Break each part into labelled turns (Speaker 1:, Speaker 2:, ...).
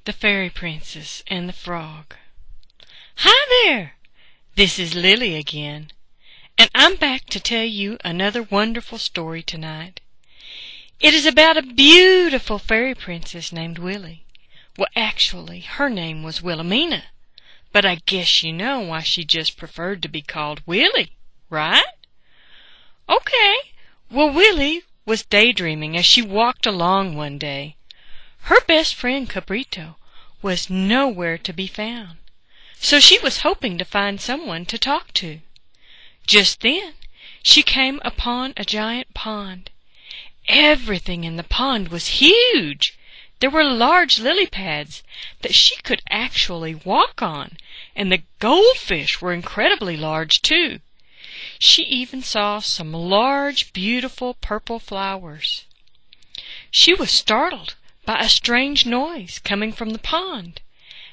Speaker 1: The Fairy Princess and the Frog. Hi there! This is Lily again, and I'm back to tell you another wonderful story tonight. It is about a beautiful fairy princess named Willy. Well, actually, her name was Wilhelmina, but I guess you know why she just preferred to be called Willy, right? Okay, well, Willy was daydreaming as she walked along one day. Her best friend Cabrito was nowhere to be found, so she was hoping to find someone to talk to. Just then she came upon a giant pond. Everything in the pond was huge. There were large lily pads that she could actually walk on, and the goldfish were incredibly large too. She even saw some large, beautiful purple flowers. She was startled by a strange noise coming from the pond,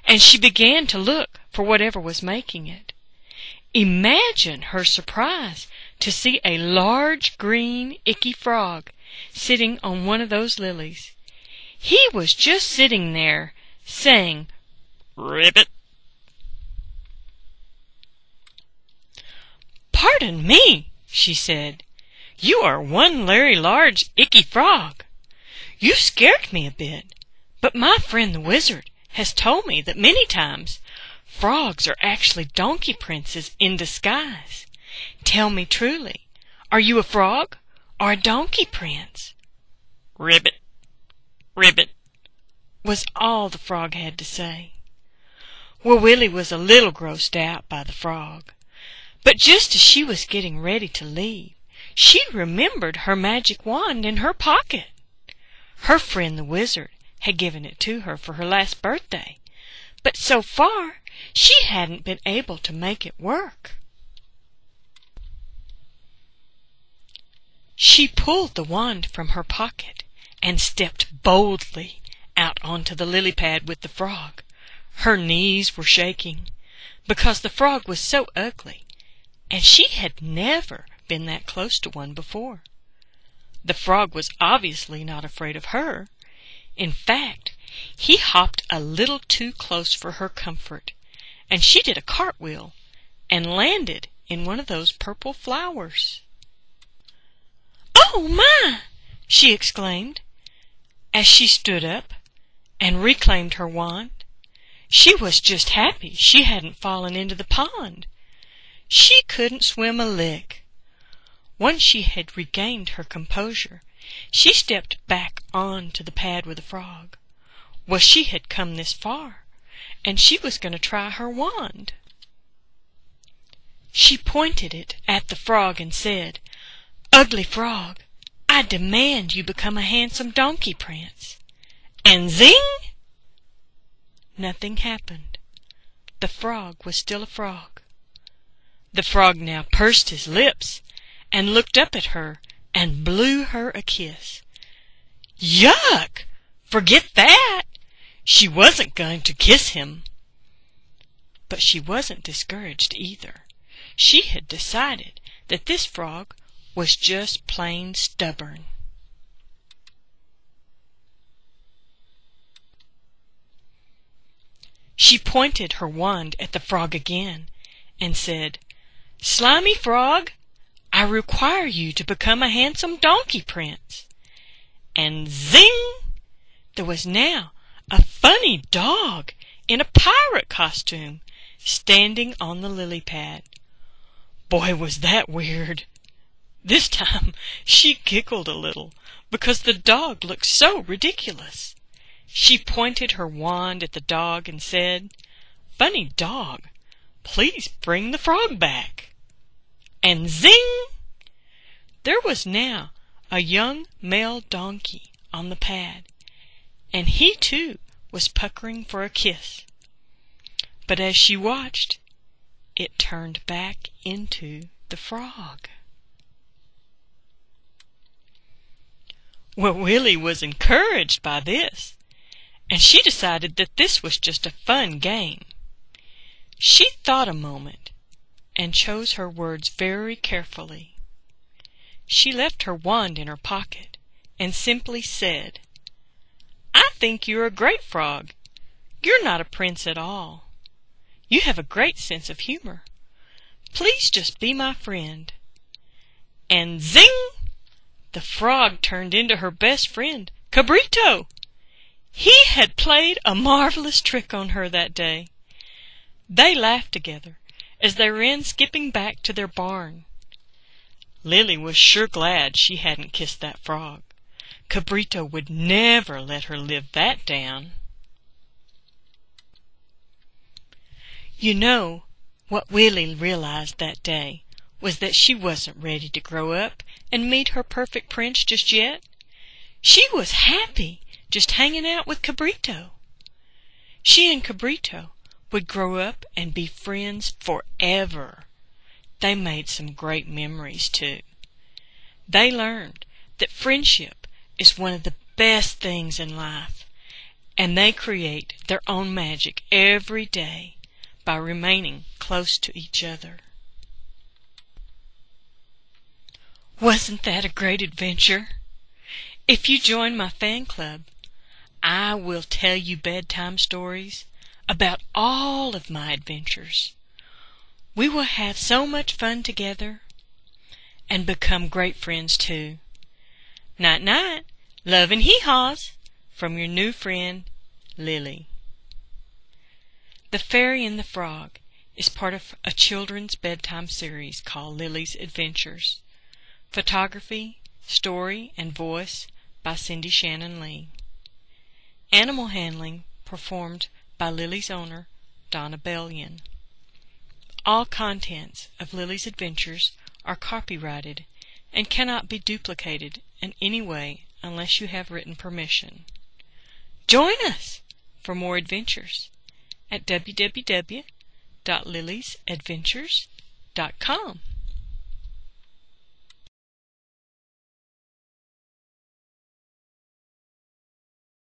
Speaker 1: and she began to look for whatever was making it. Imagine her surprise to see a large, green, icky frog sitting on one of those lilies. He was just sitting there, saying, "Ribbit." "Pardon me," she said. "You are one very large, icky frog. You scared me a bit, but my friend the wizard has told me that many times frogs are actually donkey princes in disguise. Tell me truly, are you a frog or a donkey prince?" "Ribbit, ribbit," was all the frog had to say. Well, Willy was a little grossed out by the frog, but just as she was getting ready to leave, she remembered her magic wand in her pocket. Her friend the wizard had given it to her for her last birthday, but so far she hadn't been able to make it work. She pulled the wand from her pocket and stepped boldly out onto the lily pad with the frog. Her knees were shaking because the frog was so ugly, and she had never been that close to one before. The frog was obviously not afraid of her. In fact, he hopped a little too close for her comfort, and she did a cartwheel and landed in one of those purple flowers. "Oh, my!" she exclaimed as she stood up and reclaimed her wand. She was just happy she hadn't fallen into the pond. She couldn't swim a lick. Once she had regained her composure, she stepped back on to the pad with the frog. Well, she had come this far, and she was going to try her wand. She pointed it at the frog and said, "Ugly frog, I demand you become a handsome donkey prince." And zing! Nothing happened. The frog was still a frog. The frog now pursed his lips and looked up at her and blew her a kiss. Yuck! Forget that! She wasn't going to kiss him. But she wasn't discouraged either. She had decided that this frog was just plain stubborn. She pointed her wand at the frog again and said, "Slimy frog, I require you to become a handsome donkey prince." And zing! There was now a funny dog in a pirate costume standing on the lily pad. Boy, was that weird. This time she giggled a little because the dog looked so ridiculous. She pointed her wand at the dog and said, "Funny dog, please bring the frog back." And zing! There was now a young male donkey on the pad, and he too was puckering for a kiss. But as she watched, it turned back into the frog. Well, Willy was encouraged by this, and she decided that this was just a fun game. She thought a moment and chose her words very carefully. She left her wand in her pocket and simply said, "I think you're a great frog. You're not a prince at all. You have a great sense of humor. Please just be my friend." And zing! The frog turned into her best friend, Cabrito. He had played a marvelous trick on her that day. They laughed together as they ran skipping back to their barn. Lily was sure glad she hadn't kissed that frog. Cabrito would never let her live that down. You know, what Willie realized that day was that she wasn't ready to grow up and meet her perfect prince just yet. She was happy just hanging out with Cabrito. She and Cabrito would grow up and be friends forever. They made some great memories, too. They learned that friendship is one of the best things in life, and they create their own magic every day by remaining close to each other. Wasn't that a great adventure? If you join my fan club, I will tell you bedtime stories about all of my adventures. We will have so much fun together and become great friends too. Night-night, love and hee-haws from your new friend, Lily. The Fairy and the Frog is part of a children's bedtime series called Lilly's Adventures. Photography, story, and voice by Cindy Shannon Lee. Animal handling performed by Lilly's owner, Donna Bellion. All contents of Lilly's Adventures are copyrighted and cannot be duplicated in any way unless you have written permission. Join us for more adventures at www.lillyysadventures.com.